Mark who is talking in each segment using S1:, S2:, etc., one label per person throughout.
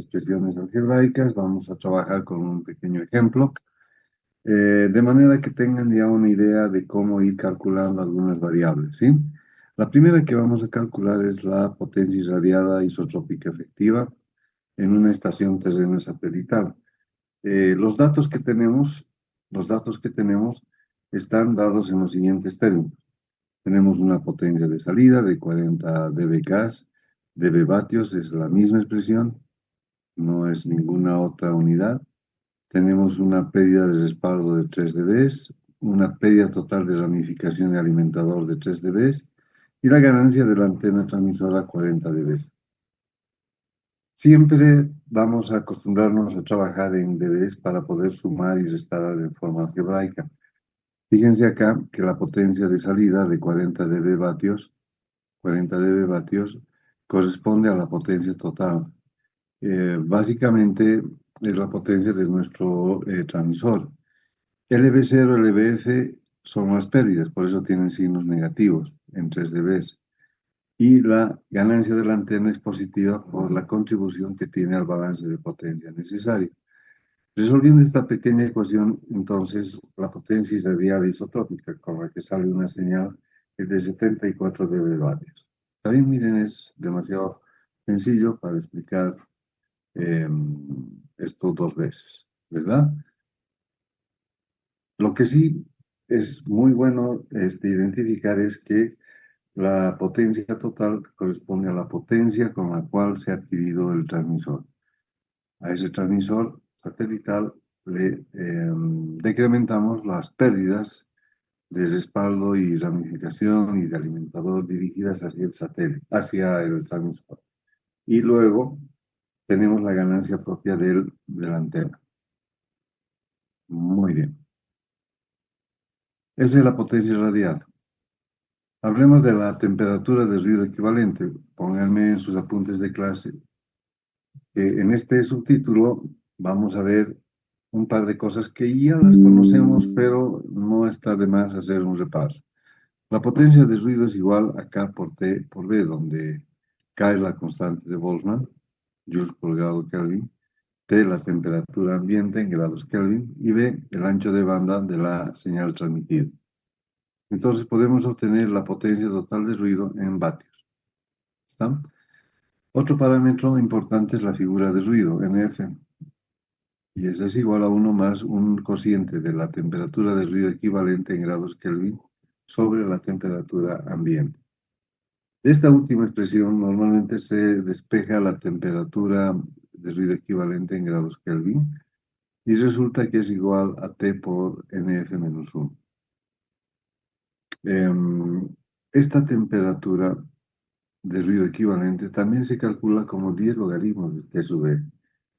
S1: expresiones algebraicas. Vamos a trabajar con un pequeño ejemplo, de manera que tengan ya una idea de cómo ir calculando algunas variables, ¿sí? La primera que vamos a calcular es la potencia irradiada isotrópica efectiva en una estación terrena satelital. Los datos que tenemos están dados en los siguientes términos. Tenemos una potencia de salida de 40 dB gas, dB vatios, es la misma expresión, no es ninguna otra unidad. Tenemos una pérdida de respaldo de 3 dB, una pérdida total de ramificación de alimentador de 3 dB y la ganancia de la antena transmisora 40 dB. Siempre vamos a acostumbrarnos a trabajar en dBs para poder sumar y restar en forma algebraica. Fíjense acá que la potencia de salida de 40 dB vatios corresponde a la potencia total. Básicamente es la potencia de nuestro transmisor. LV0, LVF son las pérdidas, por eso tienen signos negativos en 3 dBs. Y la ganancia de la antena es positiva por la contribución que tiene al balance de potencia necesario. Resolviendo esta pequeña ecuación, entonces, la potencia irradiada isotrópica con la que sale una señal es de 74 dB vatios. También miren, es demasiado sencillo para explicar esto dos veces, ¿verdad? Lo que sí es muy bueno identificar es que la potencia total corresponde a la potencia con la cual se ha adquirido el transmisor. A ese transmisor satelital le decrementamos las pérdidas de respaldo y ramificación y de alimentador dirigidas hacia el satélite, hacia el transmisor. Y luego tenemos la ganancia propia de la antena. Muy bien. Esa es la potencia radial. Hablemos de la temperatura de ruido equivalente. Pónganme en sus apuntes de clase que en este subtítulo vamos a ver un par de cosas que ya las conocemos, pero no está de más hacer un repaso. La potencia de ruido es igual a K por T por B, donde K es la constante de Boltzmann, joules por grado Kelvin, T la temperatura ambiente en grados Kelvin y B el ancho de banda de la señal transmitida. Entonces podemos obtener la potencia total de ruido en vatios. ¿Está? Otro parámetro importante es la figura de ruido, NF, y ese es igual a 1 más un cociente de la temperatura de ruido equivalente en grados Kelvin sobre la temperatura ambiente. De esta última expresión normalmente se despeja la temperatura de ruido equivalente en grados Kelvin y resulta que es igual a T por NF menos 1. Esta temperatura de ruido equivalente también se calcula como 10 logaritmos de T sub E,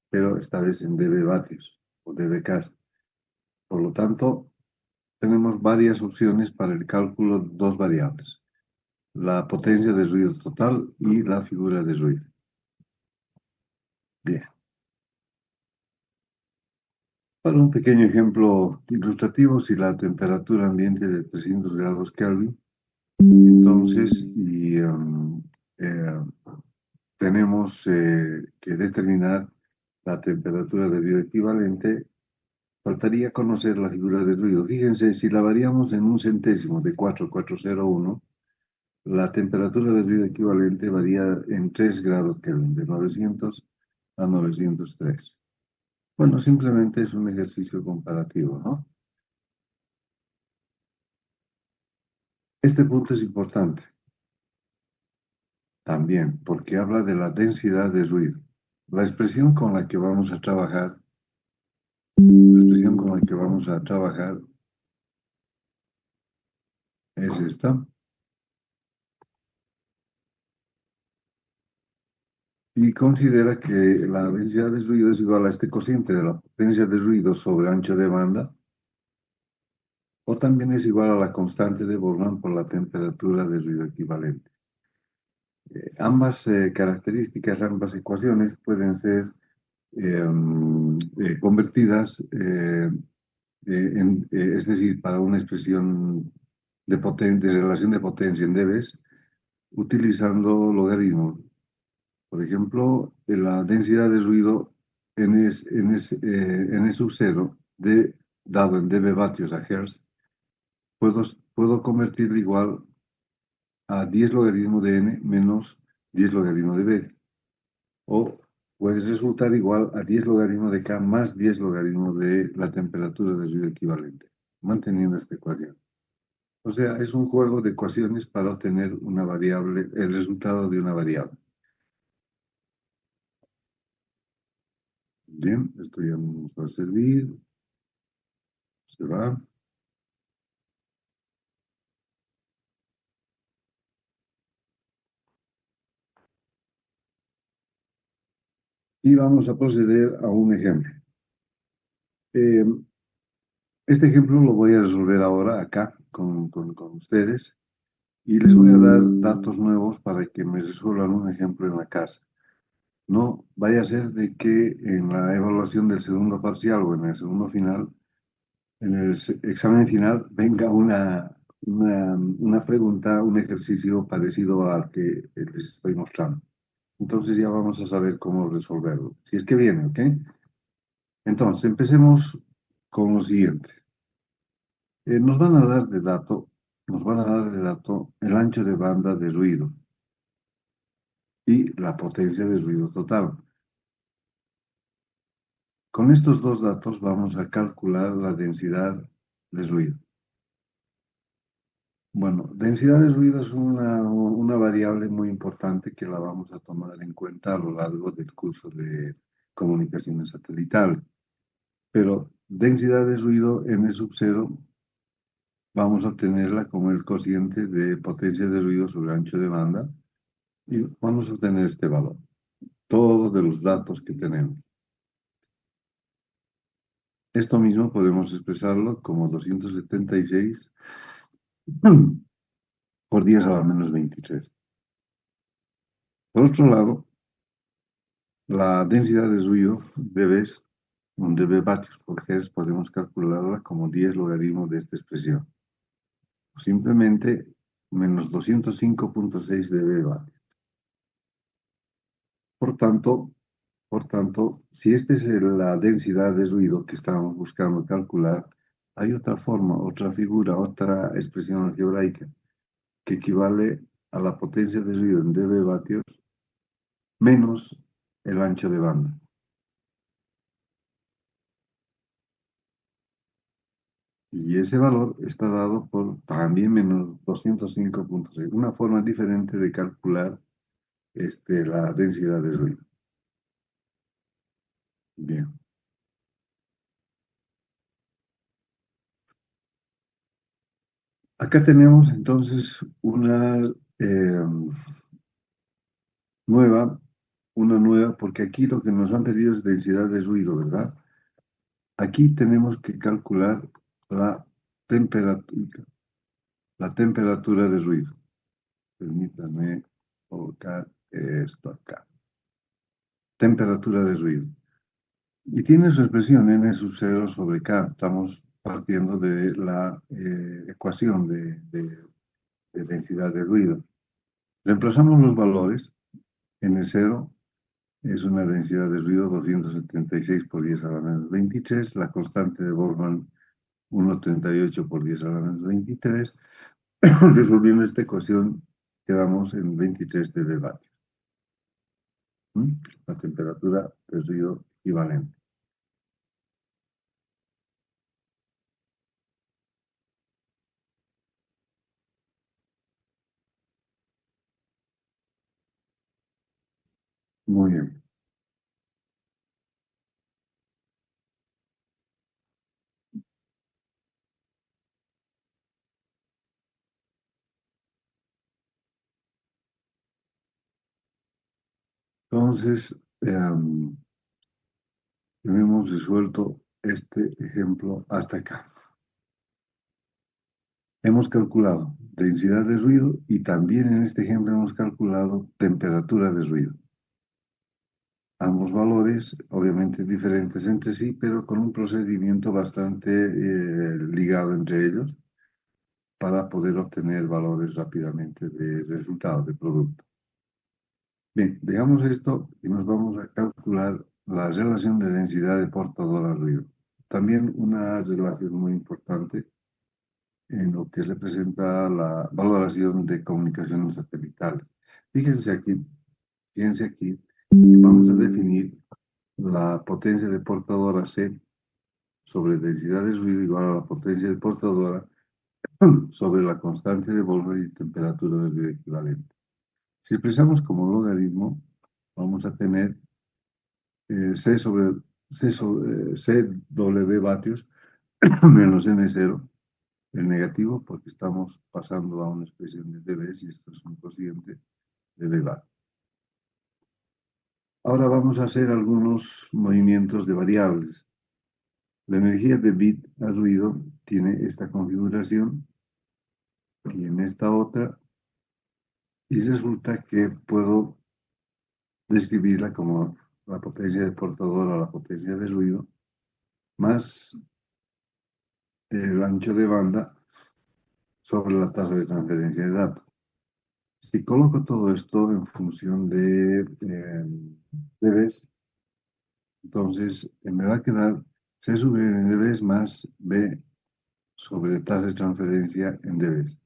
S1: pero esta vez en dB vatios o dBK. Por lo tanto, tenemos varias opciones para el cálculo de dos variables, la potencia de ruido total y la figura de ruido. Bien. Para un pequeño ejemplo ilustrativo, si la temperatura ambiente es de 300 grados Kelvin, entonces tenemos que determinar la temperatura de ruido equivalente. Faltaría conocer la figura de ruido. Fíjense, si la variamos en un centésimo de 4,401, la temperatura de ruido equivalente varía en 3 grados Kelvin, de 900 a 903. Bueno, simplemente es un ejercicio comparativo, ¿no? Este punto es importante también, porque habla de la densidad de ruido. La expresión con la que vamos a trabajar es esta. Y considera que la densidad de ruido es igual a este cociente de la potencia de ruido sobre ancho de banda, o también es igual a la constante de Boltzmann por la temperatura de ruido equivalente. Ambas características, ambas ecuaciones pueden ser convertidas, es decir, para una expresión de relación de potencia en dBs, utilizando logaritmos. Por ejemplo, la densidad de ruido n sub 0 dado en dB vatios a Hertz, puedo convertirlo igual a 10 logaritmo de n menos 10 logaritmo de b. O puede resultar igual a 10 logaritmo de k más 10 logaritmo de la temperatura de ruido equivalente, manteniendo esta ecuación. O sea, es un juego de ecuaciones para obtener una variable, el resultado de una variable. Bien, esto ya nos va a servir. Se va. Y vamos a proceder a un ejemplo. Eh, este ejemplo lo voy a resolver ahora acá con ustedes y les voy a dar datos nuevos para que me resuelvan un ejemplo en la casa. No vaya a ser de que en la evaluación del segundo parcial o en el segundo final, en el examen final, venga una pregunta, un ejercicio parecido al que les estoy mostrando. Entonces ya vamos a saber cómo resolverlo. Si es que viene, ¿ok? Entonces, empecemos con lo siguiente. Nos van a dar de dato el ancho de banda de ruido y la potencia de ruido total. Con estos dos datos vamos a calcular la densidad de ruido. Bueno, densidad de ruido es una variable muy importante que la vamos a tomar en cuenta a lo largo del curso de comunicaciones satelital. Pero densidad de ruido n sub 0 vamos a obtenerla como el cociente de potencia de ruido sobre ancho de banda y vamos a obtener este valor. Todos de los datos que tenemos. Esto mismo podemos expresarlo como 276 por 10 a la menos 23. Por otro lado, la densidad de ruido un dB vatios por Hertz, podemos calcularla como 10 logaritmos de esta expresión. O simplemente menos 205.6 dB vatios. Por tanto, si esta es la densidad de ruido que estamos buscando calcular, hay otra forma, otra figura, otra expresión algebraica que equivale a la potencia de ruido en dB vatios menos el ancho de banda. Y ese valor está dado por también menos 205.6, una forma diferente de calcular la densidad de ruido. Bien. Acá tenemos entonces nueva, porque aquí lo que nos han pedido es densidad de ruido, ¿verdad? Aquí tenemos que calcular la temperatura, de ruido. Permítanme colocar esto acá. Temperatura de ruido. Y tiene su expresión n sub 0 sobre k. Estamos partiendo de la ecuación de densidad de ruido. Reemplazamos los valores. N0 es una densidad de ruido 276 por 10 a la menos 23. La constante de Boltzmann 1,38 por 10 a la menos 23. Resolviendo esta ecuación, quedamos en 23 dB vatios. La temperatura del ruido equivalente. Muy bien. Entonces, hemos resuelto este ejemplo hasta acá. Hemos calculado densidad de ruido y también en este ejemplo hemos calculado temperatura de ruido. Ambos valores, obviamente diferentes entre sí, pero con un procedimiento bastante ligado entre ellos para poder obtener valores rápidamente de resultado, de producto. Bien, dejamos esto y nos vamos a calcular la relación de densidad de portador al ruido. También una relación muy importante en lo que representa la valoración de comunicaciones satelitales. Fíjense aquí, fíjense aquí, que vamos a definir la potencia de portadora C sobre densidad de ruido igual a la potencia de portadora sobre la constante de Wolfram y temperatura del ruido equivalente. Si expresamos como logaritmo, vamos a tener CW vatios menos N0, el negativo, porque estamos pasando a una expresión de dB, y esto es un cociente de dB. Ahora vamos a hacer algunos movimientos de variables. La energía de bit a ruido tiene esta configuración y en esta otra, y resulta que puedo describirla como la potencia de portador a la potencia de ruido, más el ancho de banda sobre la tasa de transferencia de datos. Si coloco todo esto en función de dBs, entonces me va a quedar C sub en dBs más B sobre tasa de transferencia en dBs.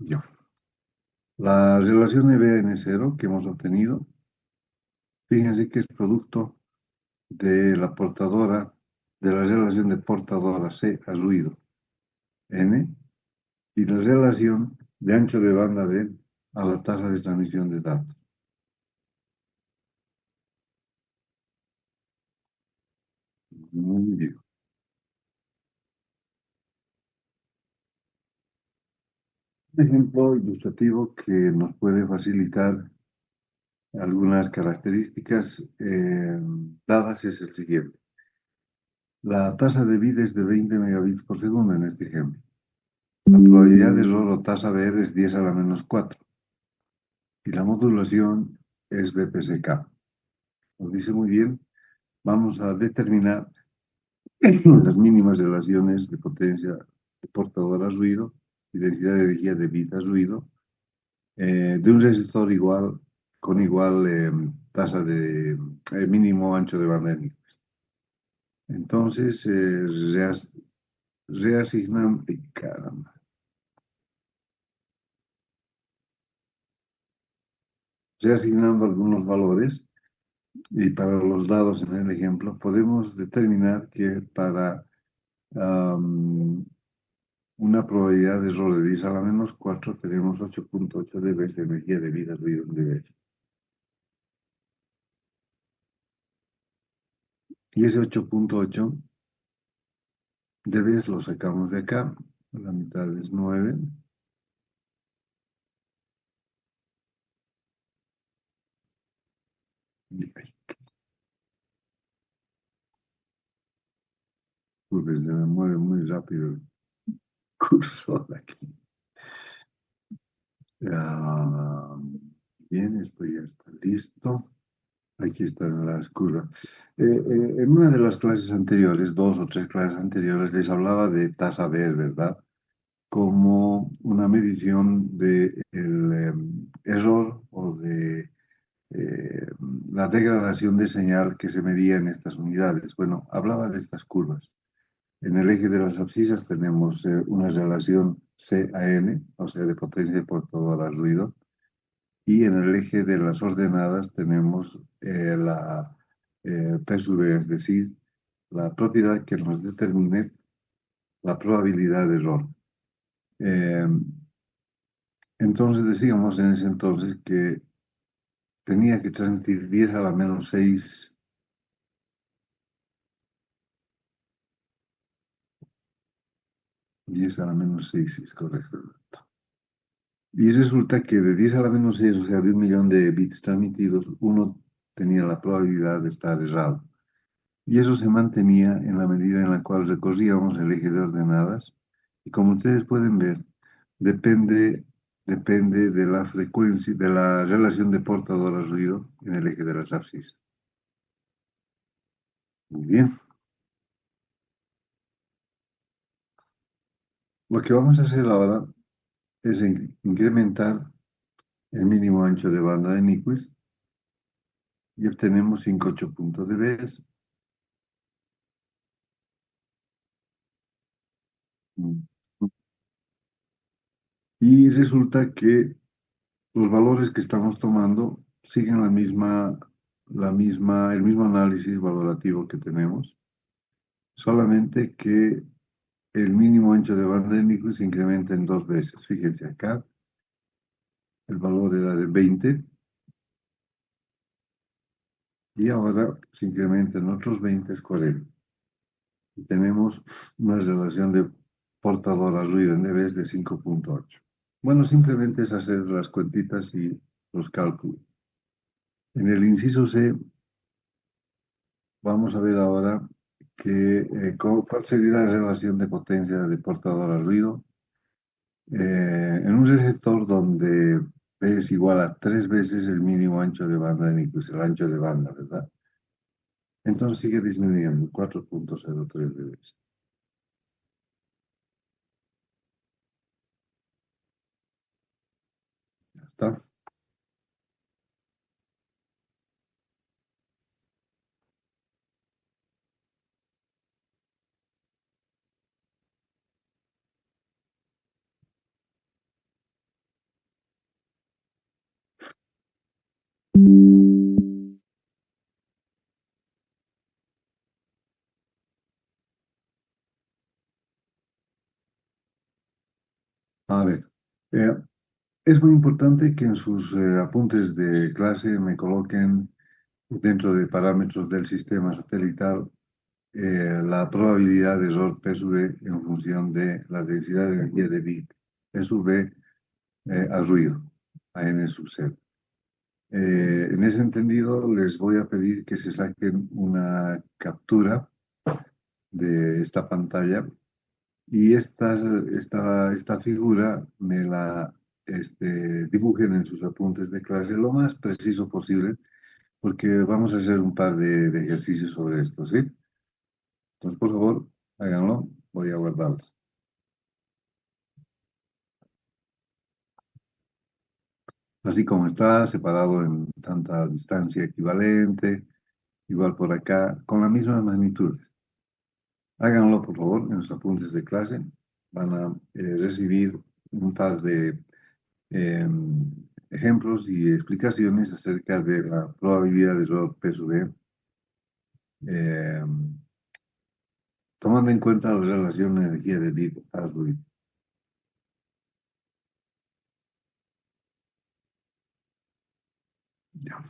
S1: Yo. La relación de B en 0 que hemos obtenido, fíjense que es producto de la portadora, de la relación de portadora C a ruido N y la relación de ancho de banda D a la tasa de transmisión de datos. Muy bien. Un ejemplo ilustrativo que nos puede facilitar algunas características dadas es el siguiente. La tasa de bit es de 20 megabits por segundo en este ejemplo. La probabilidad de error o tasa BR es 10 a la menos 4 y la modulación es BPSK. Nos dice muy bien, vamos a determinar las mínimas relaciones de potencia de portador a ruido y densidad de energía de bit a ruido de un resistor igual con igual tasa de mínimo ancho de banda en Nyquist. Entonces, reasignando, caramba, reasignando algunos valores y para los dados en el ejemplo, podemos determinar que para una probabilidad de error de 10 a la menos 4 tenemos 8.8 dB de energía de vida ruido en dB. Y ese 8.8 dB lo sacamos de acá, la mitad es 9. Porque se me mueve muy rápido el cursor aquí. Ah, bien, esto ya está listo. Aquí están las curvas. En una de las clases anteriores, 2 o 3 clases anteriores, les hablaba de tasa B, ¿verdad? Como una medición del error o de eh, la degradación de señal que se medía en estas unidades. Bueno, hablaba de estas curvas. En el eje de las abscisas tenemos una relación C a N, o sea, de potencia portadora al ruido, y en el eje de las ordenadas tenemos la P sub E, es decir, la propiedad que nos determine la probabilidad de error. Eh, entonces decíamos en ese entonces que tenía que transmitir 10 a la menos 6 10 a la menos 6 es correcto. Y resulta que de 10 a la menos 6, o sea, de 1 millón de bits transmitidos, uno tenía la probabilidad de estar errado. Y eso se mantenía en la medida en la cual recorríamos el eje de ordenadas. Y como ustedes pueden ver, depende de la frecuencia, de la relación de portador a ruido en el eje de las abscisas. Muy bien. Lo que vamos a hacer ahora es incrementar el mínimo ancho de banda de Nyquist y obtenemos 5,8 puntos de Bs. Y resulta que los valores que estamos tomando siguen el mismo análisis valorativo que tenemos, solamente que el mínimo ancho de banda de Nyquist se incrementa en 2 veces. Fíjense acá, el valor era de 20 y ahora se incrementa en otros 20, es 40. Y tenemos una relación de portador a ruido en dB de 5,8. Bueno, simplemente es hacer las cuentitas y los cálculos. En el inciso C, vamos a ver ahora cuál sería la relación de potencia de portador a ruido en un receptor donde P es igual a 3 veces el mínimo ancho de banda de Nyquist, el ancho de banda, ¿verdad? Entonces sigue disminuyendo, 4,03 dB. Ya está. A ver, eh, es muy importante que en sus apuntes de clase me coloquen dentro de parámetros del sistema satelital la probabilidad de error P sub E en función de la densidad de energía de bit P sub E a ruido, a n sub 0. En ese entendido, les voy a pedir que se saquen una captura de esta pantalla y esta figura me la dibujen en sus apuntes de clase lo más preciso posible, porque vamos a hacer un par de ejercicios sobre esto, ¿sí? Entonces, por favor, háganlo. Voy a guardarlos. Así como está, separado en tanta distancia equivalente, igual por acá, con la misma magnitud. Háganlo, por favor, en sus apuntes de clase. Van a recibir un par de ejemplos y explicaciones acerca de la probabilidad de error P sub E, eh, tomando en cuenta la relación de energía de bit a ruido. Ya.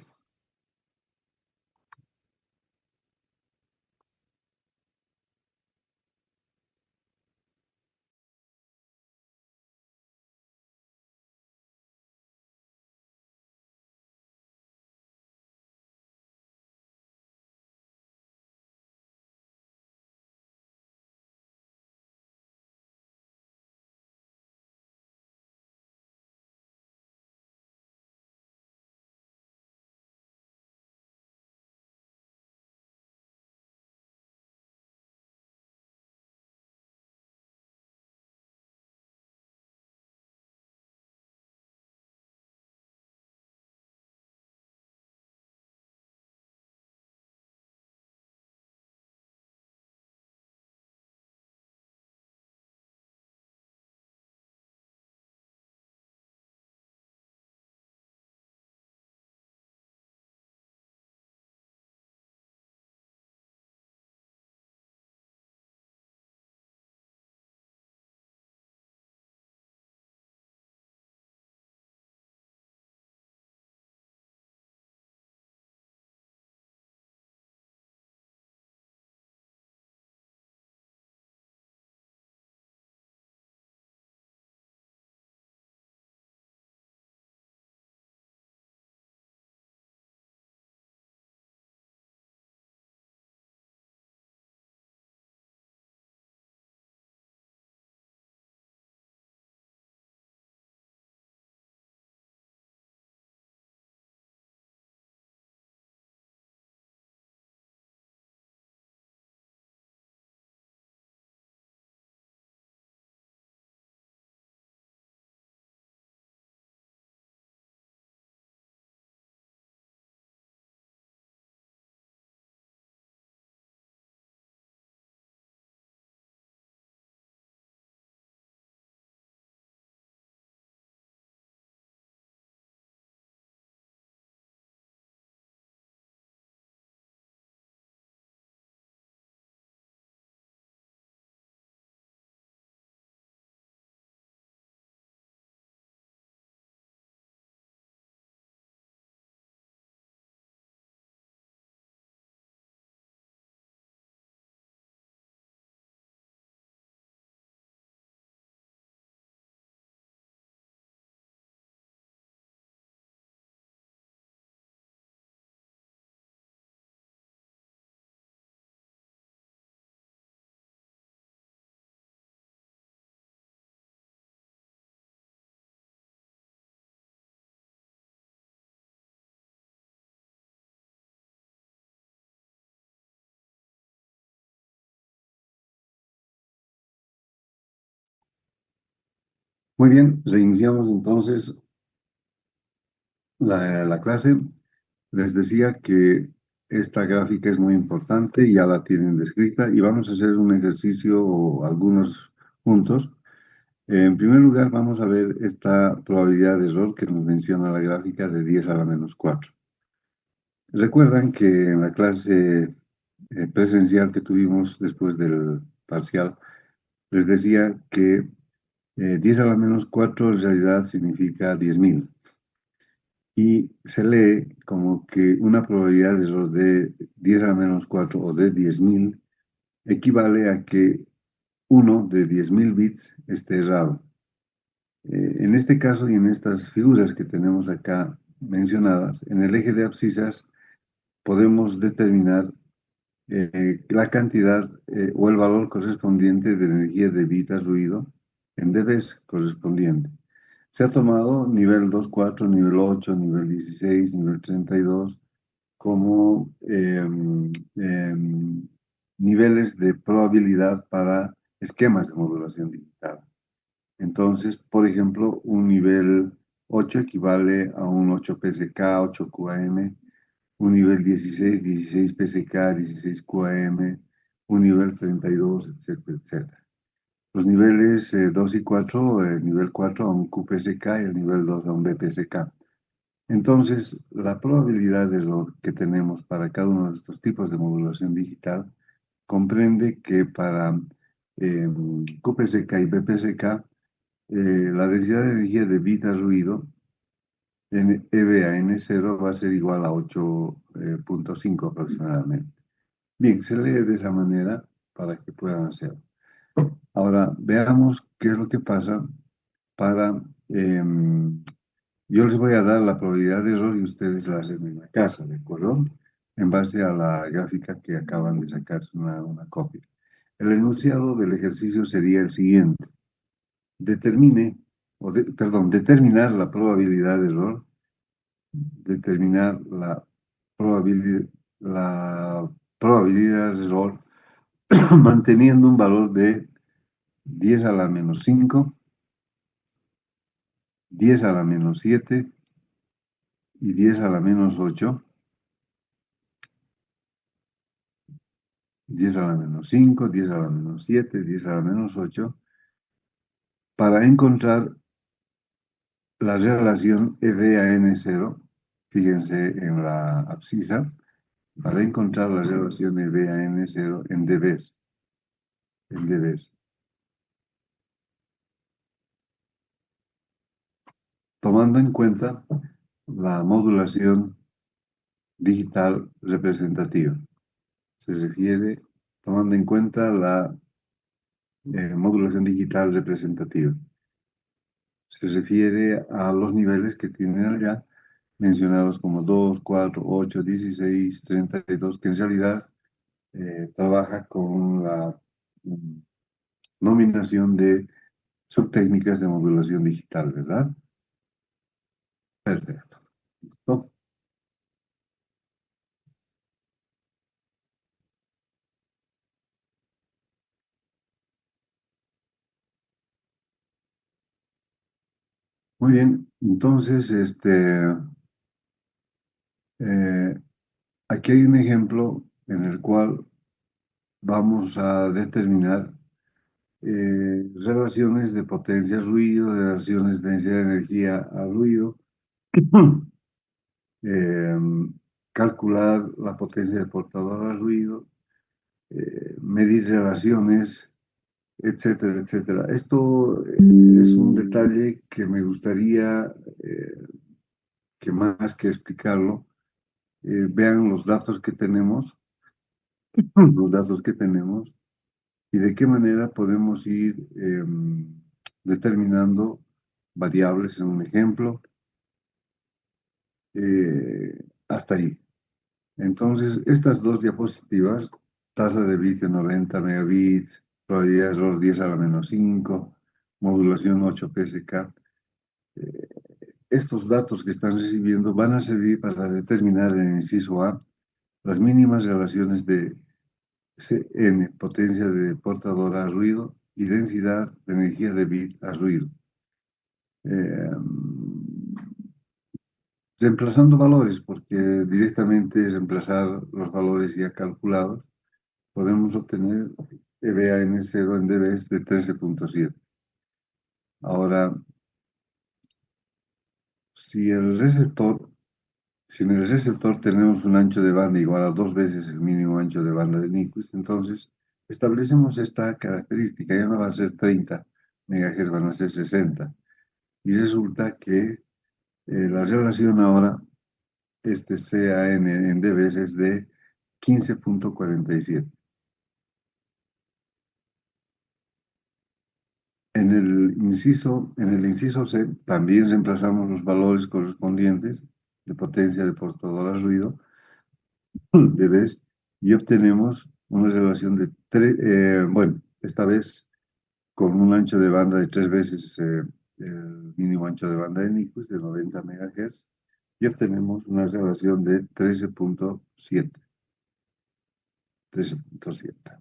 S1: Muy bien, reiniciamos entonces la clase. Les decía que esta gráfica es muy importante, ya la tienen descrita y vamos a hacer un ejercicio o algunos puntos. En primer lugar, vamos a ver esta probabilidad de error que nos menciona la gráfica de 10 a la menos 4. Recuerdan que en la clase presencial que tuvimos después del parcial, les decía que 10 a la menos 4 en realidad significa 10.000 y se lee como que una probabilidad de error de 10 a la menos 4 o de 10.000 equivale a que uno de 10.000 bits esté errado. En este caso y en estas figuras que tenemos acá mencionadas, en el eje de abscisas podemos determinar la cantidad o el valor correspondiente de energía de bit a ruido en dBs correspondiente. Se ha tomado nivel 2.4, nivel 8, nivel 16, nivel 32 como niveles de probabilidad para esquemas de modulación digital. Entonces, por ejemplo, un nivel 8 equivale a un 8 PSK, 8 QAM, un nivel 16, 16 PSK, 16 QAM, un nivel 32, etcétera, etcétera. Los niveles 2 y 4, el nivel 4 a un QPSK y el nivel 2 a un BPSK. Entonces, la probabilidad de error que tenemos para cada uno de estos tipos de modulación digital comprende que para QPSK y BPSK la densidad de energía de bit a ruido en EB a N0 va a ser igual a 8.5 aproximadamente. Bien, se lee de esa manera para que puedan hacerlo. Ahora, veamos qué es lo que pasa para... yo les voy a dar la probabilidad de error y ustedes la hacen en la casa, ¿de acuerdo? En base a la gráfica que acaban de sacarse una copia. El enunciado del ejercicio sería el siguiente. Determinar la probabilidad de error, determinar la probabilidad de error manteniendo un valor de 10 a la menos 5, 10 a la menos 7 y 10 a la menos 8, 10 a la menos 5, 10 a la menos 7, 10 a la menos 8, para encontrar la relación ED a N0, fíjense en la abscisa, para encontrar la relación ED a N0 en dBs, en dBs. Tomando en cuenta la modulación digital representativa. Se refiere tomando en cuenta la modulación digital representativa. Se refiere a los niveles que tienen allá mencionados como 2, 4, 8, 16, 32, que en realidad trabaja con la nominación de subtécnicas de modulación digital, ¿verdad? Perfecto. ¿Listo? Muy bien, entonces, eh, aquí hay un ejemplo en el cual vamos a determinar relaciones de potencia-ruido, relaciones de densidad de energía a ruido, calcular la potencia de portador a ruido, medir relaciones, etcétera, etcétera. Esto es un detalle que me gustaría que más que explicarlo, vean los datos que tenemos y de qué manera podemos ir determinando variables en un ejemplo hasta ahí. Entonces, estas dos diapositivas, tasa de bit de 90 megabits, probabilidad de error 10 a la menos 5, modulación 8 PSK, estos datos que están recibiendo van a servir para determinar en el inciso A las mínimas relaciones de Cn, potencia de portador a ruido, y densidad de energía de bit a ruido. eh, reemplazando valores, porque directamente reemplazar los valores ya calculados, podemos obtener EBA-N0 en dBs de 13,7. Ahora, si el receptor, si en el receptor tenemos un ancho de banda igual a 2 veces el mínimo ancho de banda de Nyquist, entonces establecemos esta característica, ya no va a ser 30 MHz, van a ser 60. Y resulta que la relación ahora, este CAN en dBs es de 15,47. En el inciso C también reemplazamos los valores correspondientes de potencia de portador a ruido de vez y obtenemos una relación de 3, bueno, esta vez con un ancho de banda de 3 veces el mínimo ancho de banda de Nyquist de 90 MHz y obtenemos una relación de 13,7. 13,7.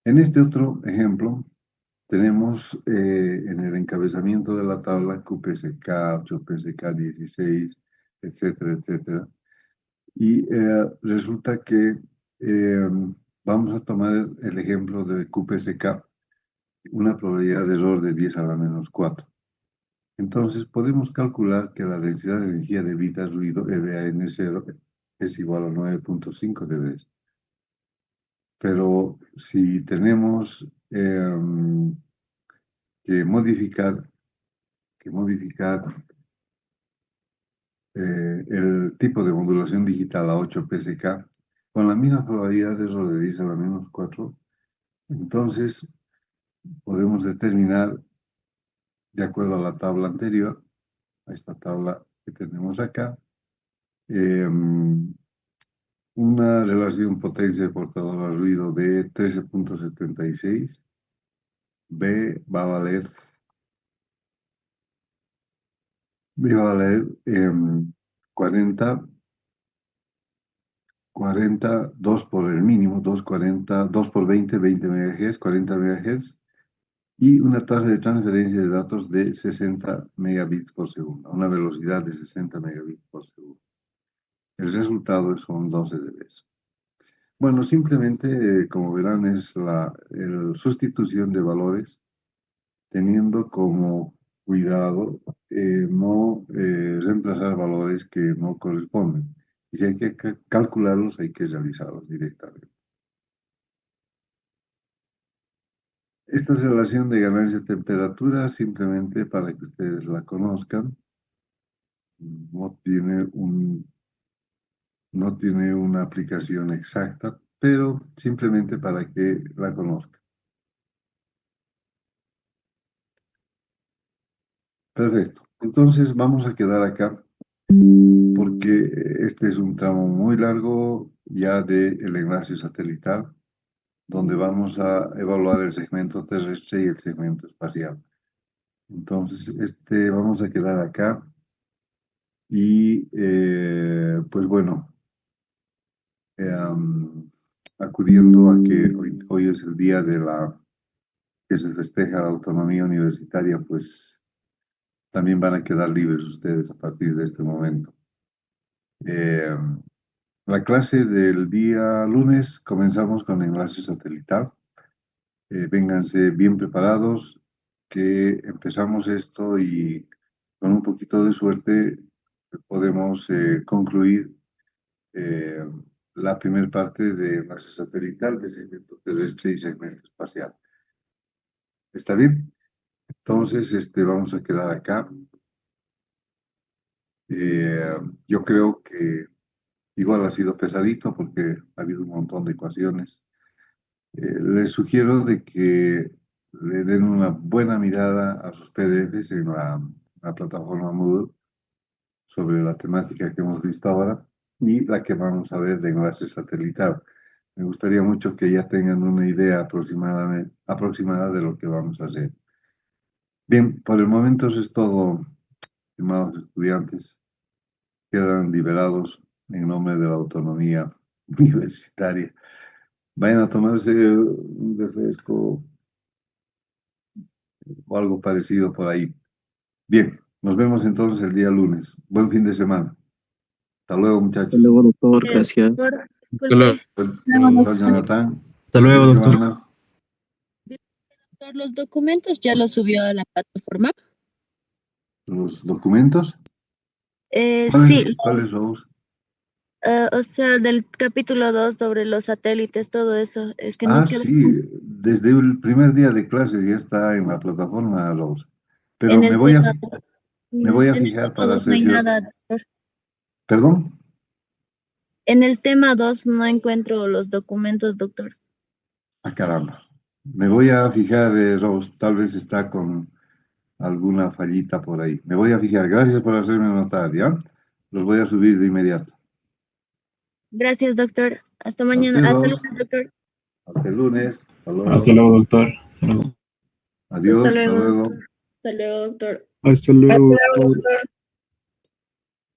S1: En este otro ejemplo, tenemos en el encabezamiento de la tabla QPSK, 8PSK 16, etcétera, etcétera. Y resulta que eh, vamos a tomar el ejemplo de QPSK, una probabilidad de error de 10 a la menos 4. Entonces podemos calcular que la densidad de energía de beta ruido EBAN0 es igual a 9,5 dB. Pero si tenemos que modificar el tipo de modulación digital a 8 PSK con la misma probabilidad de error de 10 a la menos 4, entonces podemos determinar, de acuerdo a la tabla anterior, a esta tabla que tenemos acá, eh, una relación potencia de portador a ruido de 13,76. B va a valer, B va a valer 40, 2 por el mínimo, 2 por 20 MHz, 40 MHz, y una tasa de transferencia de datos de 60 megabits por segundo, una velocidad de 60 megabits por segundo. El resultado son 12 dB. Bueno, simplemente, como verán, es la sustitución de valores, teniendo como cuidado no reemplazar valores que no corresponden. Y si hay que calcularlos, hay que realizarlos directamente. Esta es relación de ganancia-temperatura, simplemente para que ustedes la conozcan, no tiene no tiene una aplicación exacta, pero simplemente para que la conozcan. Perfecto. Entonces vamos a quedar acá porque este es un tramo muy largo ya del enlace satelital, donde vamos a evaluar el segmento terrestre y el segmento espacial. Entonces, vamos a quedar acá y pues bueno, acudiendo a que hoy es el día que se festeja la autonomía universitaria, pues también van a quedar libres ustedes a partir de este momento. Eh, la clase del día lunes comenzamos con enlace satelital. Vénganse bien preparados, que empezamos esto y con un poquito de suerte podemos concluir eh, la primera parte de enlace satelital, de segmento terrestre y segmento espacial. ¿Está bien? Entonces, vamos a quedar acá. Eh, yo creo que igual ha sido pesadito porque ha habido un montón de ecuaciones. Les sugiero de que le den una buena mirada a sus PDFs en la plataforma Moodle sobre la temática que hemos visto ahora y la que vamos a ver de enlace satelital. Me gustaría mucho que ya tengan una idea aproximada de lo que vamos a hacer. Bien, por el momento eso es todo, estimados estudiantes. quedan liberados en nombre de la autonomía universitaria. Vayan a tomarse un refresco o algo parecido por ahí. Bien, nos vemos entonces el día lunes. Buen fin de semana. Hasta luego,
S2: Hasta
S1: muchachos.
S2: luego, doctor. Gracias.
S3: Hasta luego.
S4: Disculpe,
S1: Chao, Jonathan.
S4: Hasta luego,
S1: Dice
S4: doctor.
S1: Joana,
S3: doctor, los documentos ya los subió a la plataforma.
S1: los documentos.
S3: Sí,
S1: ¿Cuáles son?
S3: o sea, del capítulo 2 sobre los satélites, todo eso. Es que
S1: Ah,
S3: nos queda
S1: sí, desde el primer día de clases ya está en la plataforma, Rose. Pero
S3: en el tema 2.
S1: me voy a
S3: En el
S1: fijar
S3: tema
S1: para
S3: 2 no hay
S1: sesión.
S3: nada, doctor.
S1: ¿Perdón?
S3: En el tema 2 no encuentro los documentos, doctor.
S1: Ah, caramba. Me voy a fijar, Rose, tal vez está con alguna fallita por ahí. Me voy a fijar. Gracias por hacerme notar, ¿ya? Los voy a subir de inmediato.
S3: Gracias, doctor. Hasta
S1: A
S3: mañana.
S1: usted,
S3: Hasta
S1: Rose.
S3: luego, doctor.
S1: Hasta el lunes. Hasta
S4: Hasta
S1: luego.
S4: luego, doctor. Hasta luego.
S1: Adiós. Hasta luego.
S3: Hasta luego, doctor.
S4: Hasta luego, doctor.